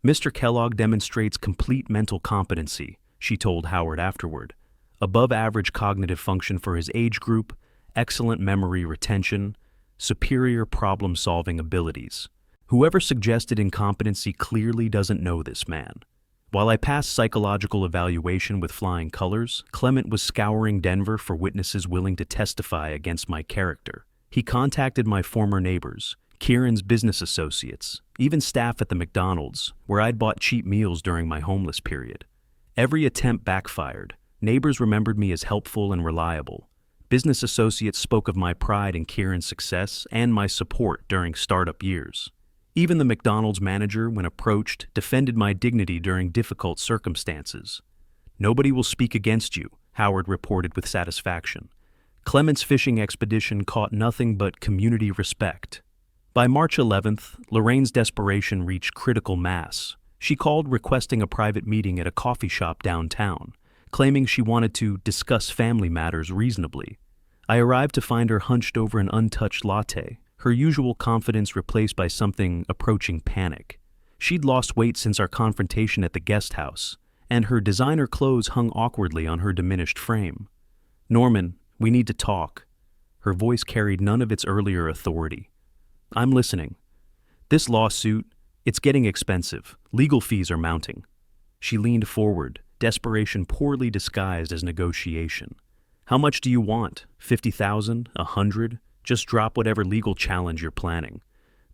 Mr. Kellogg demonstrates complete mental competency, she told Howard afterward. Above average cognitive function for his age group, excellent memory retention, superior problem-solving abilities. Whoever suggested incompetency clearly doesn't know this man. While I passed psychological evaluation with flying colors, Clement was scouring Denver for witnesses willing to testify against my character. He contacted my former neighbors, Kieran's business associates, even staff at the McDonald's, where I'd bought cheap meals during my homeless period. Every attempt backfired. Neighbors remembered me as helpful and reliable. Business associates spoke of my pride in Kieran's success and my support during startup years. Even the McDonald's manager, when approached, defended my dignity during difficult circumstances. Nobody will speak against you, Howard reported with satisfaction. Clement's fishing expedition caught nothing but community respect. By March 11th, Lorraine's desperation reached critical mass. She called requesting a private meeting at a coffee shop downtown, claiming she wanted to discuss family matters reasonably. I arrived to find her hunched over an untouched latte, her usual confidence replaced by something approaching panic. She'd lost weight since our confrontation at the guest house, and her designer clothes hung awkwardly on her diminished frame. "Norman, we need to talk." Her voice carried none of its earlier authority. "I'm listening. This lawsuit, it's getting expensive. Legal fees are mounting." She leaned forward, desperation poorly disguised as negotiation. "How much do you want? 50,000? 100? Just drop whatever legal challenge you're planning."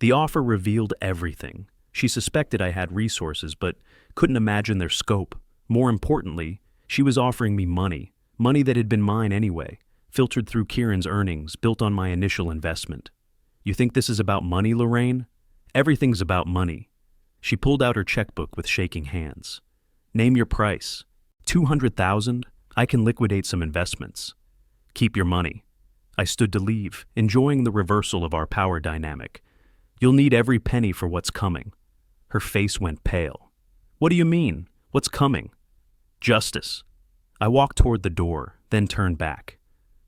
The offer revealed everything. She suspected I had resources, but couldn't imagine their scope. More importantly, she was offering me money, money that had been mine anyway, filtered through Kieran's earnings, built on my initial investment. You think this is about money, Lorraine? Everything's about money. She pulled out her checkbook with shaking hands. Name your price. 200,000? I can liquidate some investments. Keep your money. I stood to leave, enjoying the reversal of our power dynamic. You'll need every penny for what's coming. Her face went pale. What do you mean? What's coming? Justice. I walked toward the door, then turned back.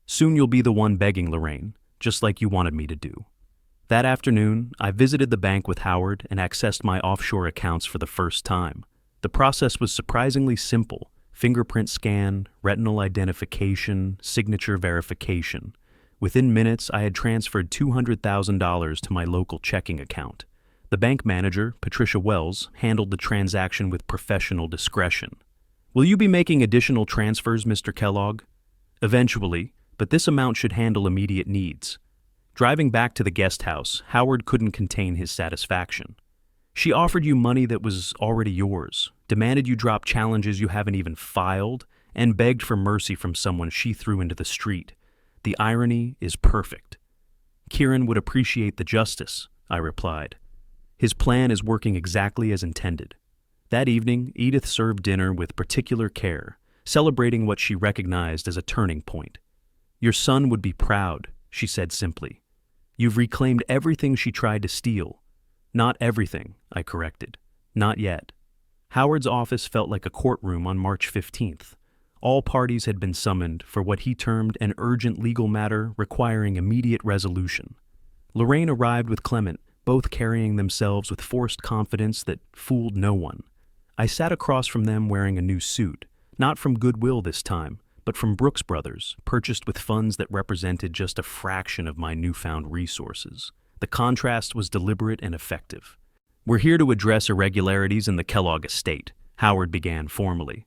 Soon you'll be the one begging, Lorraine, just like you wanted me to do. That afternoon, I visited the bank with Howard and accessed my offshore accounts for the first time. The process was surprisingly simple: fingerprint scan, retinal identification, signature verification. Within minutes, I had transferred $200,000 to my local checking account. The bank manager, Patricia Wells, handled the transaction with professional discretion. Will you be making additional transfers, Mr. Kellogg? Eventually, but this amount should handle immediate needs. Driving back to the guest house, Howard couldn't contain his satisfaction. She offered you money that was already yours, demanded you drop challenges you haven't even filed, and begged for mercy from someone she threw into the street. The irony is perfect. Kieran would appreciate the justice, I replied. His plan is working exactly as intended. That evening, Edith served dinner with particular care, celebrating what she recognized as a turning point. Your son would be proud, she said simply. You've reclaimed everything she tried to steal. Not everything, I corrected. Not yet. Howard's office felt like a courtroom on March 15th. All parties had been summoned for what he termed an urgent legal matter requiring immediate resolution. Lorraine arrived with Clement, both carrying themselves with forced confidence that fooled no one. I sat across from them wearing a new suit, not from Goodwill this time, but from Brooks Brothers, purchased with funds that represented just a fraction of my newfound resources. The contrast was deliberate and effective. We're here to address irregularities in the Kellogg estate, Howard began formally.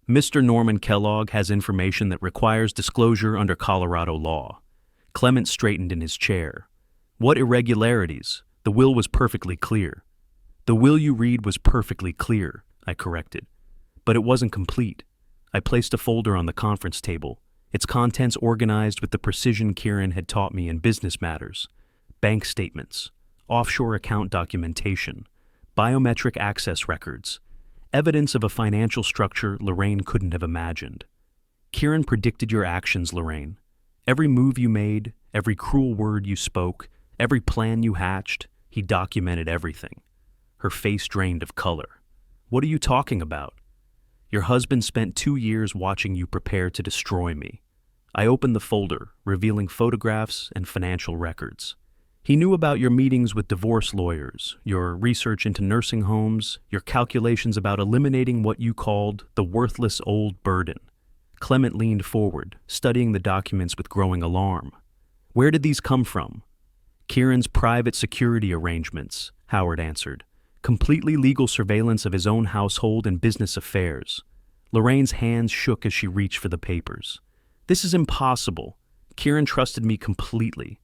Mr. Norman Kellogg has information that requires disclosure under Colorado law. Clement straightened in his chair. What irregularities? The will was perfectly clear. The will you read was perfectly clear, I corrected. But it wasn't complete. I placed a folder on the conference table, its contents organized with the precision Kieran had taught me in business matters. Bank statements, offshore account documentation, biometric access records, evidence of a financial structure Lorraine couldn't have imagined. Kieran predicted your actions, Lorraine. Every move you made, every cruel word you spoke, every plan you hatched, he documented everything. Her face drained of color. What are you talking about? Your husband spent 2 years watching you prepare to destroy me. I opened the folder, revealing photographs and financial records. He knew about your meetings with divorce lawyers, your research into nursing homes, your calculations about eliminating what you called the worthless old burden. Clement leaned forward, studying the documents with growing alarm. Where did these come from? Kieran's private security arrangements, Howard answered. Completely legal surveillance of his own household and business affairs. Lorraine's hands shook as she reached for the papers. This is impossible. Kieran trusted me completely.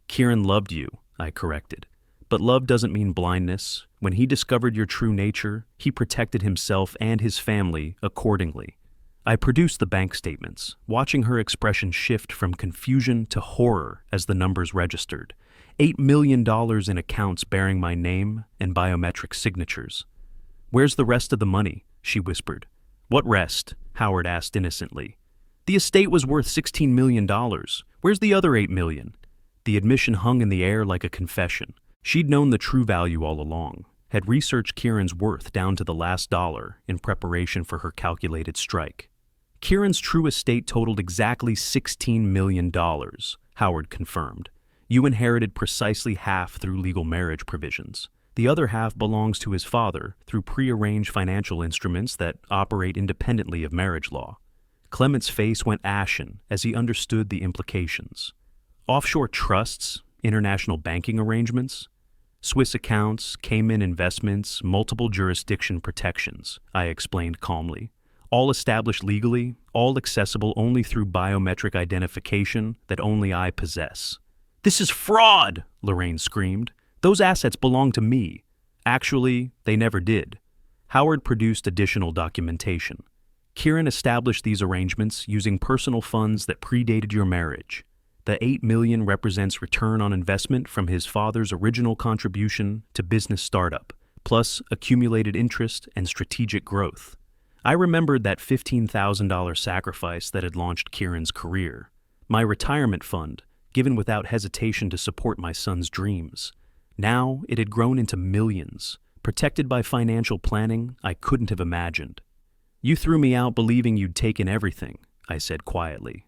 Kieran loved you, I corrected. But love doesn't mean blindness. When he discovered your true nature, he protected himself and his family accordingly. I produced the bank statements, watching her expression shift from confusion to horror as the numbers registered. $8 million in accounts bearing my name and biometric signatures. Where's the rest of the money? She whispered. What rest? Howard asked innocently. The estate was worth $16 million. Where's the other $8 million? The admission hung in the air like a confession. She'd known the true value all along, had researched Kieran's worth down to the last dollar in preparation for her calculated strike. Kieran's true estate totaled exactly $16 million, Howard confirmed. You inherited precisely half through legal marriage provisions. The other half belongs to his father through prearranged financial instruments that operate independently of marriage law. Clement's face went ashen as he understood the implications. Offshore trusts, international banking arrangements, Swiss accounts, Cayman investments, multiple jurisdiction protections, I explained calmly. All established legally, all accessible only through biometric identification that only I possess. This is fraud, Lorraine screamed. Those assets belong to me. Actually, they never did. Howard produced additional documentation. Kieran established these arrangements using personal funds that predated your marriage. The $8 million represents return on investment from his father's original contribution to business startup, plus accumulated interest and strategic growth. I remembered that $15,000 sacrifice that had launched Kieran's career. My retirement fund, given without hesitation to support my son's dreams. Now it had grown into millions, protected by financial planning I couldn't have imagined. You threw me out believing you'd taken everything, I said quietly.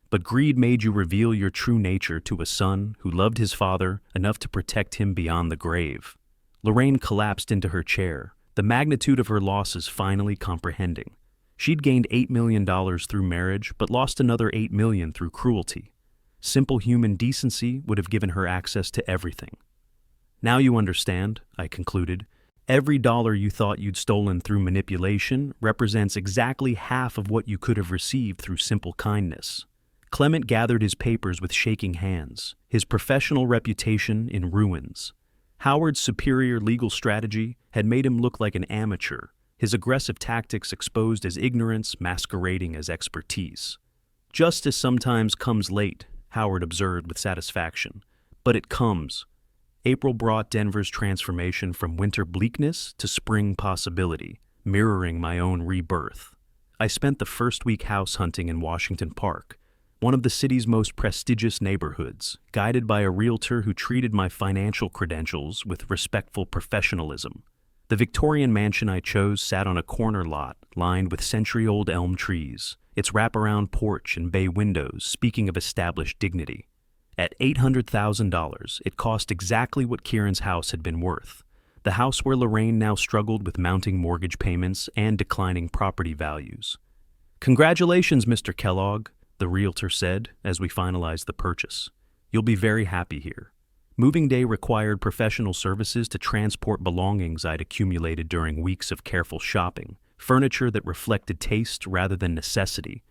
But greed made you reveal your true nature to a son who loved his father enough to protect him beyond the grave. Lorraine collapsed into her chair, the magnitude of her losses finally comprehending. She'd gained $8 million through marriage, but lost another $8 million through cruelty. Simple human decency would have given her access to everything. Now you understand, I concluded. Every dollar you thought you'd stolen through manipulation represents exactly half of what you could have received through simple kindness. Clement gathered his papers with shaking hands, his professional reputation in ruins. Howard's superior legal strategy had made him look like an amateur, his aggressive tactics exposed as ignorance masquerading as expertise. Justice sometimes comes late, Howard observed with satisfaction, but it comes. April brought Denver's transformation from winter bleakness to spring possibility, mirroring my own rebirth. I spent the first week house hunting in Washington Park, one of the city's most prestigious neighborhoods, guided by a realtor who treated my financial credentials with respectful professionalism. The Victorian mansion I chose sat on a corner lot lined with century-old elm trees, its wraparound porch and bay windows speaking of established dignity. At $800,000, it cost exactly what Kieran's house had been worth, the house where Lorraine now struggled with mounting mortgage payments and declining property values. "Congratulations, Mr. Kellogg," the realtor said as we finalized the purchase. "You'll be very happy here." Moving day required professional services to transport belongings I'd accumulated during weeks of careful shopping, furniture that reflected taste rather than necessity,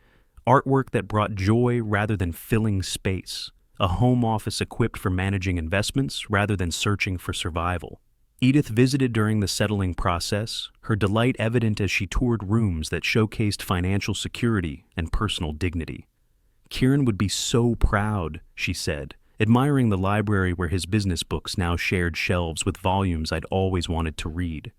artwork that brought joy rather than filling space, a home office equipped for managing investments rather than searching for survival. Edith visited during the settling process, her delight evident as she toured rooms that showcased financial security and personal dignity. "Kieran would be so proud," she said, admiring the library where his business books now shared shelves with volumes I'd always wanted to read.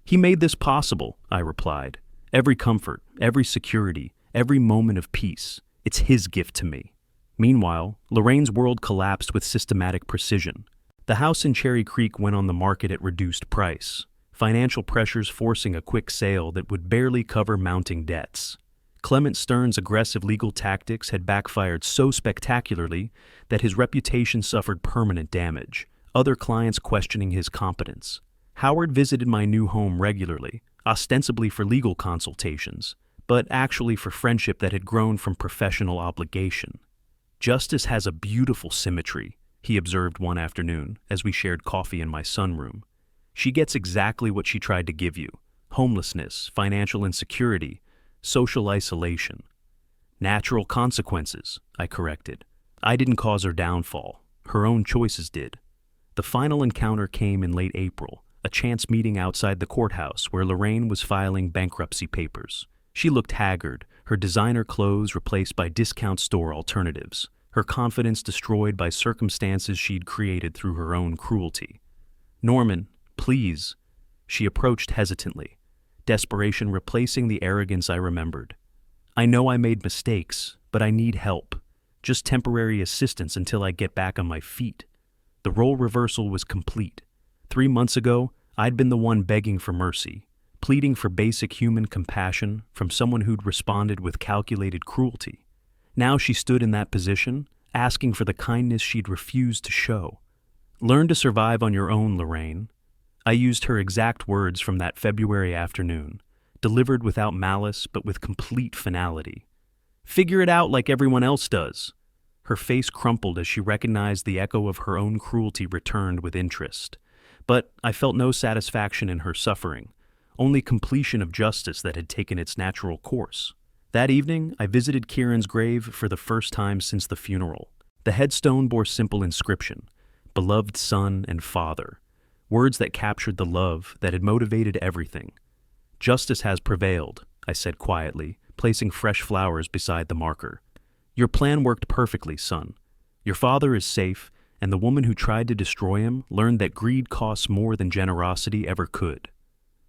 "He made this possible," I replied. "Every comfort, every security, every moment of peace, it's his gift to me." Meanwhile, Lorraine's world collapsed with systematic precision. The house in Cherry Creek went on the market at reduced price, financial pressures forcing a quick sale that would barely cover mounting debts. Clement Stern's aggressive legal tactics had backfired so spectacularly that his reputation suffered permanent damage, other clients questioning his competence. Howard visited my new home regularly, ostensibly for legal consultations, but actually for friendship that had grown from professional obligation. "Justice has a beautiful symmetry," he observed one afternoon as we shared coffee in my sunroom. "She gets exactly what she tried to give you: homelessness, financial insecurity, social isolation." "Natural consequences," I corrected. "I didn't cause her downfall. Her own choices did." The final encounter came in late April, a chance meeting outside the courthouse where Lorraine was filing bankruptcy papers. She looked haggard, her designer clothes replaced by discount store alternatives, her confidence destroyed by circumstances she'd created through her own cruelty. "Norman, please." She approached hesitantly, desperation replacing the arrogance I remembered. "I know I made mistakes, but I need help. Just temporary assistance until I get back on my feet." The role reversal was complete. 3 months ago, I'd been the one begging for mercy, pleading for basic human compassion from someone who'd responded with calculated cruelty. Now she stood in that position, asking for the kindness she'd refused to show. "Learn to survive on your own, Lorraine." I used her exact words from that February afternoon, delivered without malice but with complete finality. "Figure it out like everyone else does." Her face crumpled as she recognized the echo of her own cruelty returned with interest. But I felt no satisfaction in her suffering, only completion of justice that had taken its natural course. That evening, I visited Kieran's grave for the first time since the funeral. The headstone bore simple inscription: "Beloved son and father." Words that captured the love that had motivated everything. Justice has prevailed, I said quietly, placing fresh flowers beside the marker. Your plan worked perfectly, son. Your father is safe, and the woman who tried to destroy him learned that greed costs more than generosity ever could.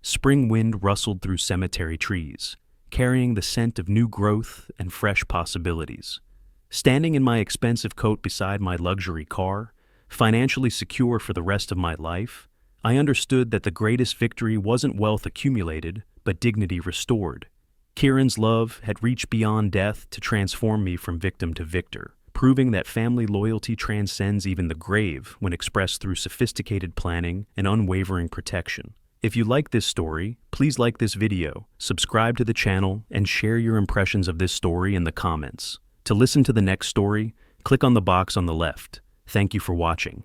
Spring wind rustled through cemetery trees, carrying the scent of new growth and fresh possibilities. Standing in my expensive coat beside my luxury car, financially secure for the rest of my life, I understood that the greatest victory wasn't wealth accumulated, but dignity restored. Kieran's love had reached beyond death to transform me from victim to victor, proving that family loyalty transcends even the grave when expressed through sophisticated planning and unwavering protection. If you like this story, please like this video, subscribe to the channel, and share your impressions of this story in the comments. To listen to the next story, click on the box on the left. Thank you for watching.